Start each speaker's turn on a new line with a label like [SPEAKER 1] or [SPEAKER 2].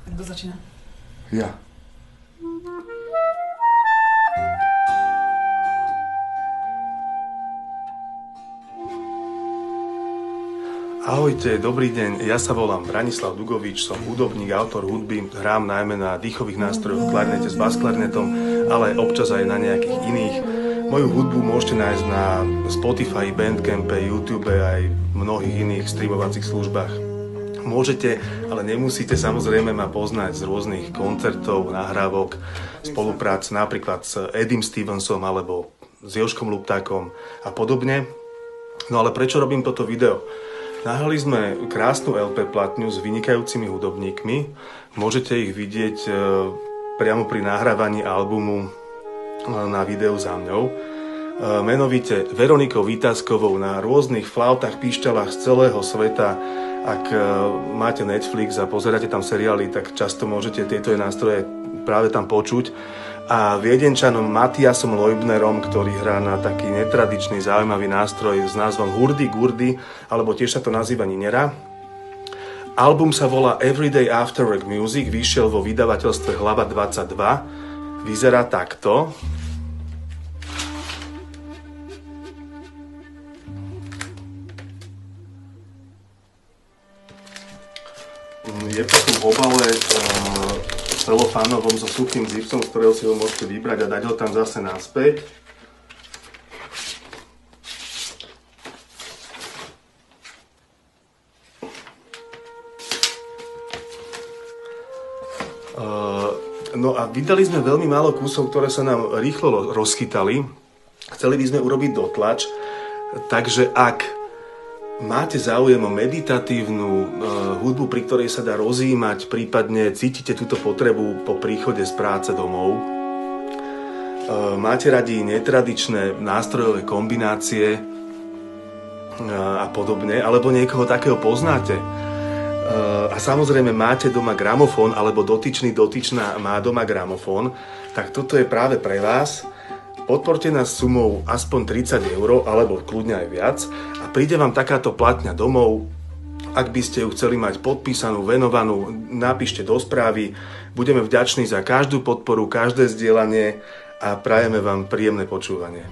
[SPEAKER 1] Kto začína?
[SPEAKER 2] Ja. Ahojte, dobrý deň, ja sa volám Branislav Dugovič, som hudobník, autor hudby, hrám najmä na dýchových nástrojoch, klarinete s basklarinetom, ale občas aj na nejakých iných. Moju hudbu môžete nájsť na Spotify, Bandcampe, YouTube aj v mnohých iných streamovacích službách. Môžete, ale nemusíte samozrejme ma poznať z rôznych koncertov, nahrávok, spoluprác napríklad s Eddym Stevensom alebo s Jožkom Luptákom a podobne. No ale prečo robím toto video? Nahrali sme krásnu LP platňu s vynikajúcimi hudobníkmi. Môžete ich vidieť priamo pri nahrávaní albumu na videu za mňou. Menovite Veronikou Výtazkovou na rôznych flautách, píšťalách z celého sveta. Ak máte Netflix a pozeráte tam seriály, tak často môžete tieto nástroje práve tam počuť. A Viedenčanom Matiasom Leubnerom, ktorý hrá na taký netradičný, zaujímavý nástroj s názvom hurdy-gurdy, alebo tiež sa to nazýva ninera. Album sa volá Everyday Afterwork Music, vyšiel vo vydavateľstve Hlava 22. Vyzerá takto. Je po tom obale celofánovom so suchým zipsom, z ktorého si ho môžete vybrať a dať ho tam zase naspäť. No a vydali sme veľmi málo kusov, ktoré sa nám rýchlo rozchytali. Chceli by sme urobiť dotlač, takže ak máte záujem o meditatívnu hudbu, pri ktorej sa dá rozjímať, prípadne cítite túto potrebu po príchode z práce domov, máte radi netradičné nástrojové kombinácie a podobne, alebo niekoho takého poznáte, a samozrejme máte doma gramofón, alebo dotyčná má doma gramofón, tak toto je práve pre vás. Podporte nás sumou aspoň 30 €, alebo kľudne aj viac a príde vám takáto platňa domov. Ak by ste ju chceli mať podpísanú, venovanú, napíšte do správy. Budeme vďační za každú podporu, každé zdieľanie a prajeme vám príjemné počúvanie.